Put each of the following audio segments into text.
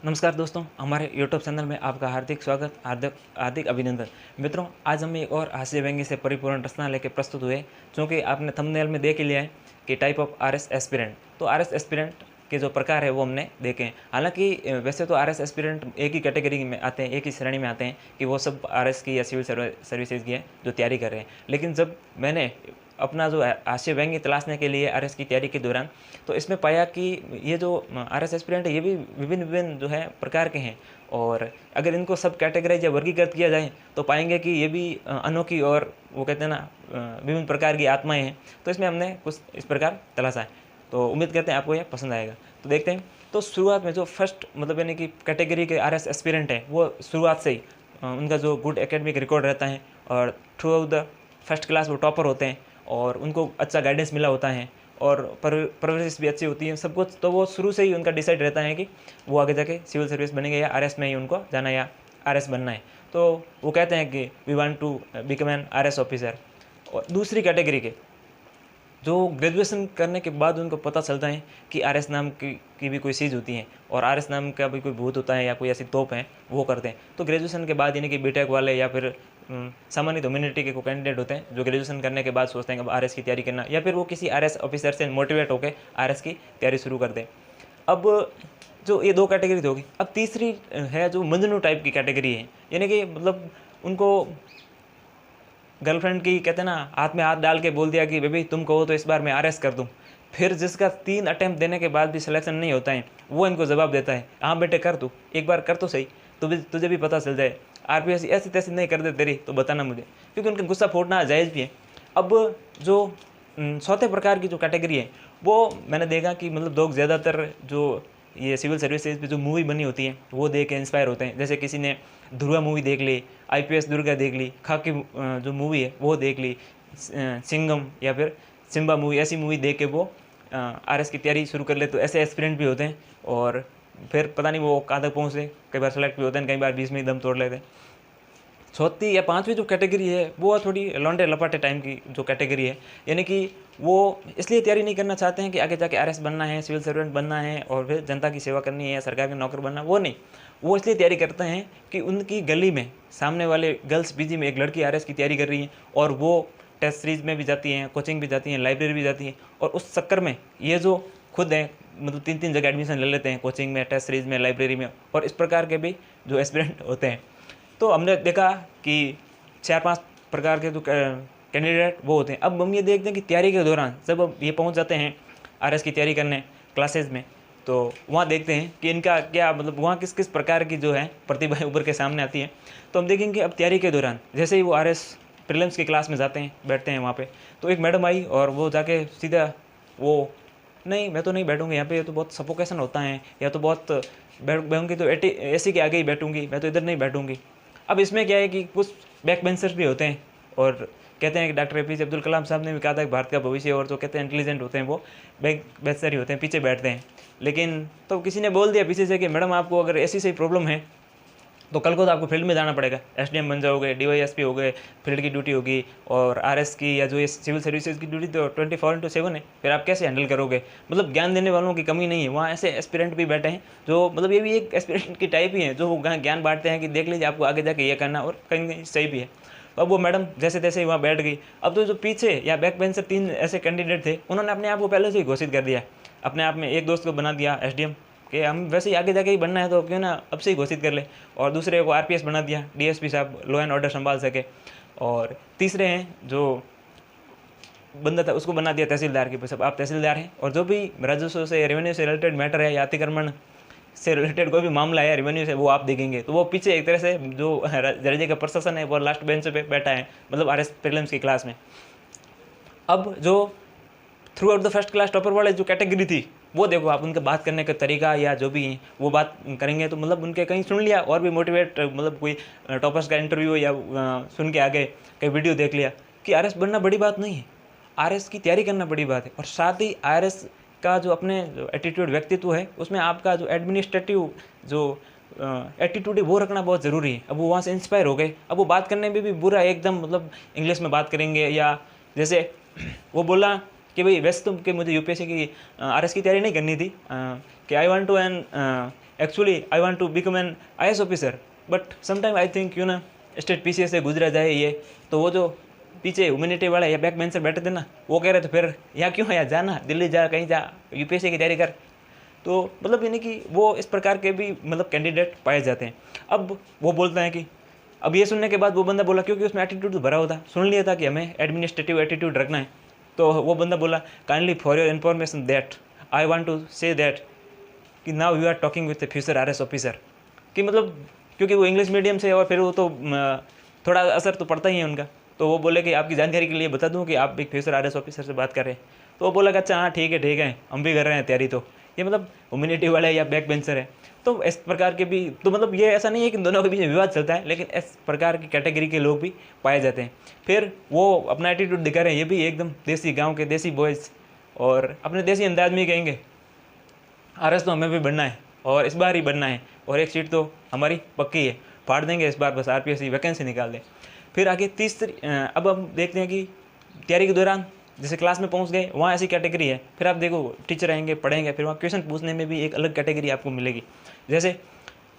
नमस्कार दोस्तों, हमारे यूट्यूब चैनल में आपका हार्दिक स्वागत, हार्दिक हार्दिक अभिनंदन। मित्रों, आज हम एक और हास्य व्यंग्य से परिपूर्ण रचना लेकर प्रस्तुत हुए। चूँकि आपने थंबनेल में देख ही लिया है कि टाइप ऑफ आरएस एस्पिरेंट। तो आरएस एस्पिरेंट के जो प्रकार है वो हमने देखे हैं। हालांकि वैसे तो आरएस एस्पिरेंट एक ही कैटेगरी में आते हैं, एक ही श्रेणी में आते हैं कि वो सब आरएस की या सिविल सर्विसेज की है जो तैयारी कर रहे हैं। लेकिन जब मैंने अपना जो हास्य व्यंग्य तलाशने के लिए आरएस की तैयारी के दौरान, तो इसमें पाया कि ये जो आरएस एस्पिरेंट है ये भी विभिन्न विभिन्न जो है प्रकार के हैं। और अगर इनको सब कैटेगराइज या वर्गीकृत किया जाए तो पाएंगे कि ये भी अनोखी और वो कहते हैं ना विभिन्न प्रकार की आत्माएं हैं। तो इसमें हमने कुछ इस प्रकार तलाशा है, तो उम्मीद करते हैं आपको यह पसंद आएगा। तो देखते हैं। तो शुरुआत में जो फर्स्ट मतलब यानी कि कैटेगरी के आरएस एस्पिरेंट है वो शुरुआत से ही उनका जो गुड एकेडमिक रिकॉर्ड रहता है और through out the first class वो टॉपर होते हैं और उनको अच्छा गाइडेंस मिला होता है और परवरिश भी अच्छी होती है सब कुछ। तो वो शुरू से ही उनका डिसाइड रहता है कि वो आगे जाके सिविल सर्विस बनेंगे या आरएस में ही उनको जाना है या आरएस बनना है। तो वो कहते हैं कि we want to become an RS officer. और दूसरी कैटेगरी के जो ग्रेजुएशन करने के बाद उनको पता चलता है कि आरएस नाम की भी कोई चीज़ होती है और आरएस नाम का भी कोई भूत होता है या कोई ऐसी तोप है वो करते हैं। तो ग्रेजुएशन के बाद यानी कि बीटेक वाले या फिर सामान्य ह्यूमैनिटी के को कैंडिडेट होते हैं जो ग्रेजुएशन करने के बाद सोचते हैं कि अब आरएस की तैयारी करना, या फिर वो किसी आरएस ऑफिसर से मोटिवेट होकर आरएस की तैयारी शुरू कर दें। अब जो ये दो कैटेगरी होगी, अब तीसरी है जो मजनू टाइप की कैटेगरी है, यानी कि मतलब उनको गर्लफ्रेंड की कहते हैं ना हाथ में हाथ डाल के बोल दिया कि बेबी तुम कहो तो इस बार मैं आरएस कर दूं। फिर जिसका 3 अटेम्प्ट देने के बाद भी सिलेक्शन नहीं होता है वो इनको जवाब देता है, हाँ बेटे कर तू, एक बार कर तो सही, तुझे भी पता चल जाए, आरपीएस ऐसी तैसी नहीं कर दे तेरी तो बताना मुझे, क्योंकि उनका गुस्सा फोड़ना जायज़ भी है। अब जो चौथे प्रकार की जो कैटेगरी है वो मैंने देखा कि मतलब लोग ज़्यादातर जो ये सिविल सर्विसेज पे जो मूवी बनी होती है वो देख के इंस्पायर होते हैं। जैसे किसी ने ध्रुवा मूवी देख ली, आईपीएस दुर्गा देख ली, खाकी जो मूवी है वो देख ली, सिंघम या फिर सिम्बा मूवी, ऐसी मूवी देख के वो आरएस की तैयारी शुरू कर ले। तो ऐसे एस्पिरेंट भी होते हैं और फिर पता नहीं वो कहाँ तक पहुँचते, कई बार सेलेक्ट भी होते हैं, कई बार बीच में ही दम तोड़ लेते हैं। चौथी या पांचवी जो कैटेगरी है वो थोड़ी लौंडे लपाटे टाइम की जो कैटेगरी है, यानी कि वो इसलिए तैयारी नहीं करना चाहते हैं कि आगे जाके आरएस बनना है, सिविल सर्वेंट बनना है और फिर जनता की सेवा करनी है या सरकार के नौकर बनना, वो नहीं। वो इसलिए तैयारी करते हैं कि उनकी गली में सामने वाले गर्ल्स पीजी में एक लड़की आरएस की तैयारी कर रही है और वो टेस्ट सीरीज में भी जाती हैं, कोचिंग भी जाती हैं, लाइब्रेरी भी जाती हैं, और उस चक्कर में ये जो खुद हैं मतलब 3-3 जगह एडमिशन ले लेते हैं, कोचिंग में, टेस्ट सीरीज में, लाइब्रेरी में, और इस प्रकार के भी जो एस्पिरेंट होते हैं। तो हमने देखा कि 4-5 प्रकार के जो कैंडिडेट वो होते हैं। अब हम ये देखते हैं कि तैयारी के दौरान जब अब ये पहुंच जाते हैं आरएस की तैयारी करने क्लासेज में, तो वहाँ देखते हैं कि इनका क्या मतलब वहाँ किस किस प्रकार की जो है प्रतिभा उभर के सामने आती है। तो हम देखेंगे अब तैयारी के दौरान जैसे ही वो आरएस प्रीलिम्स की क्लास में जाते हैं, बैठते हैं वहाँ पे, तो एक मैडम आई और वो जाके सीधा वो, नहीं मैं तो नहीं बैठूंगी यहाँ पे, ये तो बहुत सफोकेशन होता है, या तो बहुत बैठूंगी तो एसी के आगे ही बैठूंगी, मैं तो इधर नहीं बैठूंगी। अब इसमें क्या है कि कुछ बैक बेंचर्स भी होते हैं और कहते हैं कि डॉक्टर एपीजे अब्दुल कलाम साहब ने भी कहा था कि भारत का भविष्य, और जो कहते हैं इंटेलिजेंट होते हैं वो बैक बेंचर ही होते हैं, पीछे बैठते हैं। लेकिन तो किसी ने बोल दिया पीछे से कि मैडम आपको अगर ऐसी सही प्रॉब्लम है तो कल को तो आपको फील्ड में जाना पड़ेगा, एसडीएम बन जाओगे, डीवाईएसपी हो गए, फील्ड की ड्यूटी होगी, और आरएस की या जो ये सिविल सर्विसेज की ड्यूटी तो 24/7 है, फिर आप कैसे हैंडल करोगे। मतलब ज्ञान देने वालों की कमी नहीं है, वहाँ ऐसे एस्पिरेंट भी बैठे हैं जो मतलब ये भी एक एस्पिरेंट की टाइप ही है, जो ज्ञान बांटते हैं कि देख लीजिए आपको आगे जाके ये करना, और कहीं कहीं सही भी है। तो अब वो मैडम जैसे तैसे ही वहाँ बैठ गई। अब तो जो पीछे या बैक बेंचर 3 ऐसे कैंडिडेट थे, उन्होंने अपने आप को पहले से ही घोषित कर दिया, अपने आप में एक दोस्त को बना दिया एसडीएम कि हम वैसे ही आगे जाके ही बनना है तो क्यों ना अब से ही घोषित कर ले, और दूसरे को आरपीएस बना दिया, डीएसपी साहब लॉ एंड ऑर्डर संभाल सके, और तीसरे हैं जो बंदा था उसको बना दिया तहसीलदार की, बस अब आप तहसीलदार हैं, और जो भी राजस्व से रेवेन्यू से रिलेटेड मैटर है या अतिक्रमण से रिलेटेड कोई भी मामला है रेवेन्यू से, वो आप देखेंगे। तो वो पीछे एक तरह से जो राज्य का प्रशासन है वो लास्ट बेंच पे बैठा है, मतलब आरएस प्रीलिम्स की क्लास में। अब जो through out the first class topper वाले जो कैटेगरी थी वो देखो आप, उनका बात करने का तरीका या जो भी वो बात करेंगे तो मतलब उनके कहीं सुन लिया और भी मोटिवेट, मतलब कोई टॉपर्स का इंटरव्यू या सुन के आगे कहीं वीडियो देख लिया कि आरएस बनना बड़ी बात नहीं है, आरएस की तैयारी करना बड़ी बात है। और साथ ही आरएस का जो अपने जो एटीट्यूड व्यक्तित्व है उसमें आपका जो एडमिनिस्ट्रेटिव जो एटीट्यूड है वो रखना बहुत ज़रूरी है। अब वो वहाँ से इंस्पायर हो गए, अब वो बात करने में भी बुरा एकदम मतलब इंग्लिश में बात करेंगे, या जैसे वो बोला कि भाई वैसे तो कि मुझे यूपीएससी की आरएस की तैयारी नहीं करनी थी, कि I want to an actually I want to become an IAS officer, but sometime I think state PCS से गुजरा जाए ये। तो वो जो पीछे ह्यूमैनिटी वाले या बैक बेंचर बैठे थे ना, वो कह रहे थे फिर यहाँ क्यों है, यहाँ जाना, दिल्ली जा, कहीं जा, यूपीएससी की तैयारी कर। तो मतलब यानी कि वो इस प्रकार के भी मतलब कैंडिडेट पाए जाते हैं। अब वो बोलते हैं कि अब ये सुनने के बाद वो बंदा बोला, क्योंकि उसमें एटीट्यूड भरा होता, सुन लिया था कि हमें एडमिनिस्ट्रेटिव एटीट्यूड रखना है, तो वो बंदा बोला kindly for your information that I want to say that कि now you are talking with a future RS officer. कि मतलब क्योंकि वो इंग्लिश मीडियम से और फिर वो तो थोड़ा असर तो पड़ता ही है उनका, तो वो बोले कि आपकी जानकारी के लिए बता दूं कि आप एक फ्यूचर आरएस ऑफिसर से बात कर रहे हैं। तो वो बोला कि अच्छा हाँ ठीक है हम भी कर रहे हैं तैयारी। तो ये मतलब ह्यूमैनिटी वाला है या बैक बेंचर है, तो इस प्रकार के भी, तो मतलब ये ऐसा नहीं है कि दोनों के बीच में विवाद चलता है, लेकिन इस प्रकार की कैटेगरी के लोग भी पाए जाते हैं। फिर वो अपना एटीट्यूड दिखा रहे हैं, ये भी एकदम देसी गाँव के देसी बॉयज़, और अपने देसी अंदाज में ही कहेंगे आरएस तो हमें भी बनना है और इस बार ही बनना है, और एक सीट तो हमारी पक्की है, फाड़ देंगे इस बार, बस आरपीएस की वैकेंसी निकाल दें। फिर आगे तीसरी, अब हम देखते हैं कि तैयारी के दौरान जैसे क्लास में पहुंच गए, वहाँ ऐसी कैटेगरी है। फिर आप देखो टीचर आएंगे, पढ़ाएंगे, फिर वहाँ क्वेश्चन पूछने में भी एक अलग कैटेगरी आपको मिलेगी। जैसे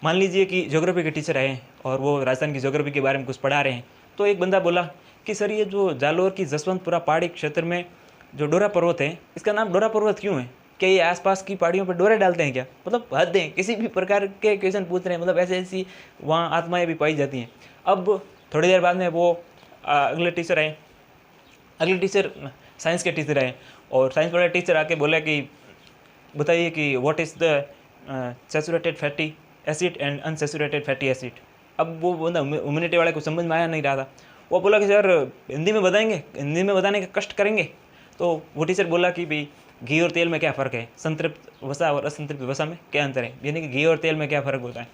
मान लीजिए कि ज्योग्राफी के टीचर आए और वो राजस्थान की ज्योग्राफी के बारे में कुछ पढ़ा रहे हैं, तो एक बंदा बोला कि सर ये जो जालोर की जसवंतपुरा पहाड़ी क्षेत्र में जो डोरा पर्वत है, इसका नाम डोरा पर्वत क्यों है, क्या ये आसपास की पहाड़ियों पर डोरे डालते हैं क्या, मतलब हद है, किसी भी प्रकार के क्वेश्चन पूछ रहे हैं, मतलब ऐसी ऐसी वहाँ आत्माएं भी पाई जाती हैं। अब थोड़ी देर बाद में वो अगले टीचर आए, अगले टीचर साइंस के टीचर आए, और साइंस वाले टीचर आके बोला कि बताइए कि what is the saturated fatty acid and unsaturated fatty acid. अब वो बंदा ह्यूमैनिटी वाले को समझ में आया नहीं रहा था, वो बोला कि सर हिंदी में बताएंगे, हिंदी में बताने का कष्ट करेंगे। तो वो टीचर बोला कि भाई घी और तेल में क्या फ़र्क है, संतृप्त वसा और असंतृप्त वसा में क्या अंतर है, यानी कि घी और तेल में क्या फ़र्क होता है।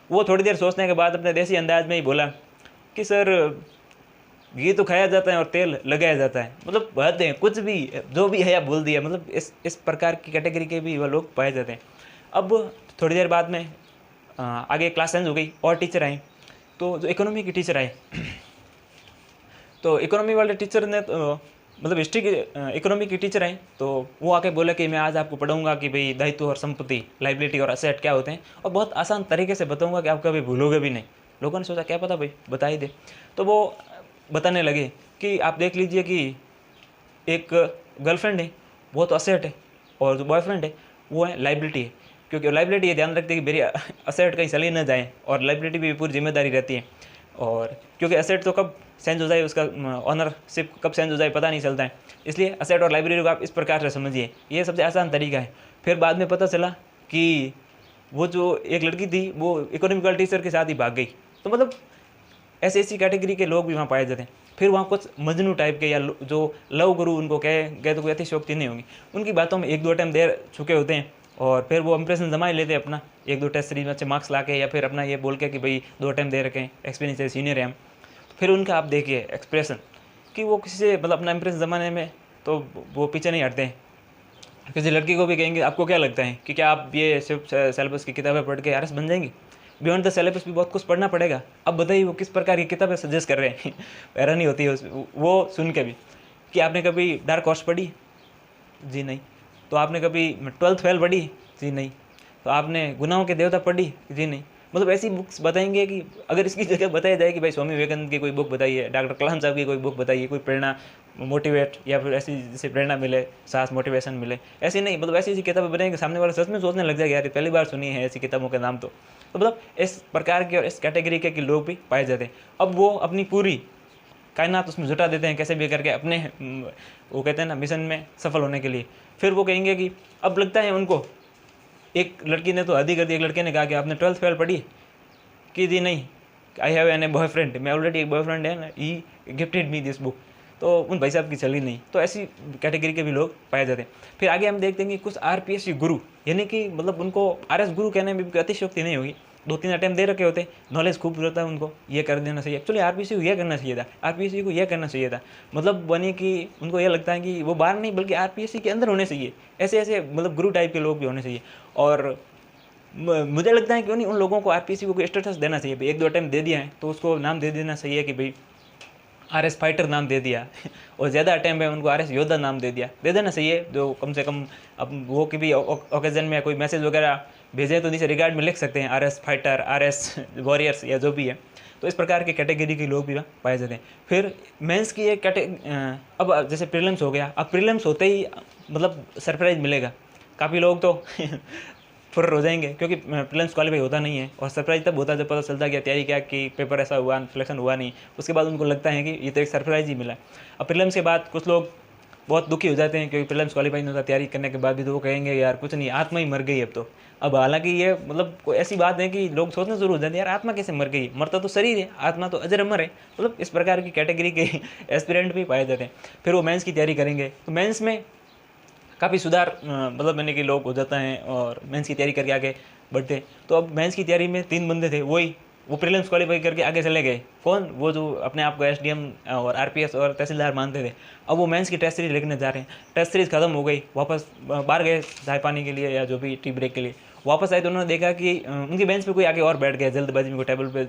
वो थोड़ी देर सोचने के बाद अपने देसी अंदाज में ही बोला कि सर घी तो खाया जाता है और तेल लगाया जाता है, मतलब बात है, कुछ भी जो भी है या बोल दिया, मतलब इस प्रकार की कैटेगरी के भी वह लोग पाए जाते हैं। अब थोड़ी देर बाद में आगे क्लास चेंज हो गई और टीचर आए, तो जो इकोनॉमी के टीचर आए तो इकोनॉमी वाले टीचर ने मतलब हिस्ट्री के इकोनॉमी की टीचर हैं, तो वो आके बोले कि मैं आज आपको पढ़ाऊंगा कि भाई दायित्व और संपत्ति, लाइबिलिटी और असेट क्या होते हैं, और बहुत आसान तरीके से बताऊंगा कि आप कभी भूलोगे भी नहीं। लोगों ने सोचा क्या पता भाई बता ही दे, तो वो बताने लगे कि आप देख लीजिए कि एक गर्लफ्रेंड है वो तो असेट है, और जो बॉयफ्रेंड है वो है लाइबिलिटी है, क्योंकि लाइबिलिटी ये ध्यान रखती है कि मेरी असेट कहीं चली ना जाए, और लाइबिलिटी भी पूरी जिम्मेदारी रहती है। और क्योंकि असेट तो कब चेंज हो जाए, उसका ऑनरशिप कब चेंज हो जाए पता नहीं चलता है, इसलिए असेट और लाइब्रेरी को आप इस प्रकार से समझिए, ये सबसे आसान तरीका है। फिर बाद में पता चला कि वो जो एक लड़की थी वो इकोनॉमिकल टीचर के साथ ही भाग गई। तो मतलब ऐसी कैटेगरी के लोग भी वहाँ पाए जाते हैं। फिर वहाँ कुछ मजनू टाइप के या जो लव गुरु उनको कहे तो कोई अतिशयोक्ति नहीं होगी, उनकी बातों में एक दो टाइम दे चुके होते हैं, और फिर वो इंप्रेशन जमा ही लेते हैं अपना, एक दो टेस्ट सीरीज में अच्छे मार्क्स ला के, या फिर अपना ये बोल के कि भाई 2 टाइम दे रखे हैं, एक्सपीरियंस है, सीनियर है हम। फिर उनका आप देखिए एक्सप्रेशन कि वो किसी से मतलब अपना इंप्रेशन जमाने में तो वो पीछे नहीं हटते हैं। किसी लड़की को भी कहेंगे आपको क्या लगता है कि क्या आप ये सिर्फ सिलेबस की किताबें पढ़ के आरएस बन जाएंगी, बियॉन्ड द सिलेबस भी बहुत कुछ पढ़ना पड़ेगा। अब बताइए वो किस प्रकार की किताबें सजेस्ट कर रहे हैं हैरानी होती है वो सुन के भी। कि आपने कभी डार्क हॉर्स पढ़ी? जी नहीं। तो आपने कभी 12th फेल पढ़ी? जी नहीं। तो आपने गुनाहों के देवता पढ़ी? जी नहीं। मतलब ऐसी बुक्स बताएंगे कि अगर इसकी जगह बताया जाए कि भाई स्वामी विवेकानंद की कोई बुक बताइए, डॉक्टर कलाम साहब की कोई बुक बताइए, कोई प्रेरणा मोटिवेट या फिर ऐसी जिससे प्रेरणा मिले, साहस मोटिवेशन मिले, ऐसी नहीं, मतलब ऐसी किताबें बनाएंगे सामने वाला सच में सोचने लग जाएगा यार पहली बार सुनी है ऐसी किताबों के नाम। तो मतलब इस प्रकार के और इस कैटेगरी के लोग भी पाए जाते हैं। अब वो अपनी पूरी कायनात उसमें जुटा देते हैं कैसे भी करके अपने वो कहते हैं ना मिशन में सफल होने के लिए। फिर वो कहेंगे कि अब लगता है उनको, एक लड़की ने तो हद ही कर दी, एक लड़के ने कहा कि आपने 12th फेल पढ़ी? कि जी नहीं, I have an a boyfriend, मैं ऑलरेडी एक बॉयफ्रेंड है ना, he gifted me this book. तो उन भाई साहब की चली नहीं। तो ऐसी कैटेगरी के भी लोग पाए जाते हैं। फिर आगे हम देखते हैं कि कुछ आरपीएससी गुरु, यानी कि मतलब उनको आरएस गुरु कहने में भी अतिशयोक्ति नहीं होगी, 2-3 अटेम्प्ट दे रखे होते, नॉलेज खूब होता है उनको, ये कर देना चाहिए। एक्चुअली आरपीएससी को यह करना चाहिए था, आरपीएससी को यह करना चाहिए था, मतलब बने कि उनको यह लगता है कि वो बाहर नहीं बल्कि आरपीएससी के अंदर होने चाहिए। ऐसे ऐसे मतलब गुरु टाइप के लोग भी होने चाहिए। और मुझे लगता है कि उन लोगों को आरपीएससी को स्टेटस देना चाहिए भाई, 1-2 अटेम्प्ट दे दिया है तो उसको नाम दे देना चाहिए कि भाई RS फाइटर नाम दे दिया और ज़्यादा अटैम्प्ट है उनको RS योद्धा नाम दे दिया। दे देना चाहिए, जो कम से कम अब वो कि भी ओकेजन में कोई मैसेज वगैरह भेजें तो नीचे रिगार्ड में लिख सकते हैं RS फाइटर, RS वॉरियर्स या जो भी है। तो इस प्रकार के कैटेगरी के लोग भी पाए जाते हैं। फिर मेंस की एक अब जैसे प्रीलिम्स हो गया, अब प्रीलिम्स होते ही मतलब सरप्राइज़ मिलेगा। काफ़ी लोग तो फुर्र हो जाएंगे क्योंकि प्रीलिम्स क्वालिफाई होता नहीं है, और सरप्राइज तब होता है जब पता चलता है कि तैयारी क्या कि पेपर ऐसा हुआ, सिलेक्शन हुआ नहीं। उसके बाद उनको लगता है कि ये तो एक सरप्राइज ही मिला। अब प्रीलिम्स के बाद कुछ लोग बहुत दुखी हो जाते हैं क्योंकि प्रीलिम्स क्वालिफाई नहीं होता, तैयारी करने के बाद भी तो वो कहेंगे यार कुछ नहीं, आत्मा ही मर गई अब तो। अब हालांकि ये मतलब कोई ऐसी बात है कि लोग सोचना शुरू हो जाते हैं यार आत्मा कैसे मर गई, मरता तो शरीर है, आत्मा तो अजर अमर है। मतलब इस प्रकार की कैटेगरी के एस्पिरेंट भी पाए जाते हैं। फिर वो मेंस की तैयारी करेंगे तो मेंस में काफ़ी सुधार मतलब मैंने कि लोग हो जाता है और मेंस की तैयारी करके आगे बढ़ते हैं। तो अब मेंस की तैयारी में 3 बंदे थे, वो प्रीलिम्स क्वालिफाई करके आगे चले गए। कौन? वो जो अपने आप को SDM और RPS और तहसीलदार मानते थे। अब वो मेंस की टेस्ट सीरीज लिखने जा रहे हैं, टेस्ट सीरीज खत्म हो गई, वापस बाहर गए चाय पानी के लिए या जो भी टी ब्रेक के लिए। वापस आए तो उन्होंने देखा कि उनकी बेंच पे कोई आके और बैठ गया, जल्दबाजी में कोई टेबल पे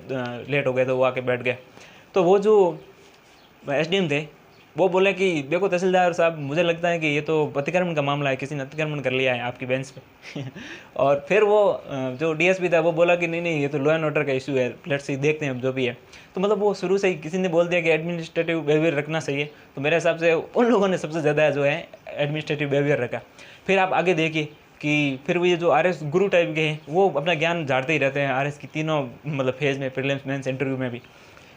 लेट हो गए तो वो आके बैठ गए। तो वो जो SDM थे वो बोले कि देखो तहसीलदार साहब, मुझे लगता है कि ये तो अतिक्रमण का मामला है, किसी ने अतिक्रमण कर लिया है आपकी बेंच पे और फिर वो जो DSP था वो बोला कि नहीं ये तो लॉ एंड ऑर्डर का इशू है, लेट्स सी, देखते हैं अब जो भी है। तो मतलब वो शुरू से ही किसी ने बोल दिया कि एडमिनिस्ट्रेटिव बिहेवियर रखना चाहिए, तो मेरे हिसाब से उन लोगों ने सबसे ज़्यादा जो है एडमिनिस्ट्रेटिव बिहेवियर रखा। फिर आप आगे देखिए कि फिर वो ये जो RS गुरु टाइप के हैं वो अपना ज्ञान झाड़ते ही रहते हैं RS की तीनों मतलब फेज़ में, प्रीलिम्स, मेंस, इंटरव्यू में भी।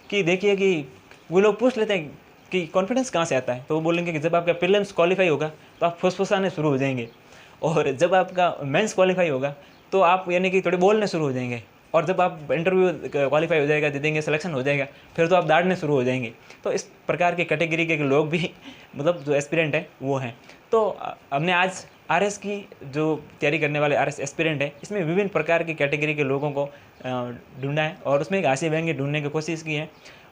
कि देखिए कि वो लोग पूछ लेते हैं कि कॉन्फिडेंस कहाँ से आता है, तो वो बोलेंगे कि जब आपका प्रीलिम्स क्वालिफाई होगा तो आप फुसफुसाने शुरू हो जाएंगे, और जब आपका मेंस क्वालिफाई होगा तो आप यानी कि थोड़े बोलने शुरू हो जाएंगे, और जब आप इंटरव्यू क्वालिफाई हो जाएगा, दे देंगे, सिलेक्शन हो जाएगा, फिर तो आप दाढ़ने शुरू हो जाएंगे। तो इस प्रकार के कैटेगरी के लोग भी मतलब जो एस्पिरेंट है वो हैं। तो हमने आज RS की जो तैयारी करने वाले RS एस्पिरेंट है, इसमें विभिन्न प्रकार की कैटेगरी के लोगों को ढूंढा है और उसमें एक हास्य व्यंग्य ढूंढने की कोशिश की है।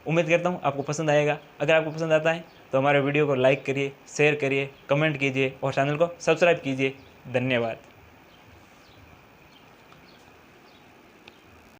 उम्मीद करता हूँ आपको पसंद आएगा। अगर आपको पसंद आता है तो हमारे वीडियो को लाइक करिए, शेयर करिए, कमेंट कीजिए और चैनल को सब्सक्राइब कीजिए। धन्यवाद।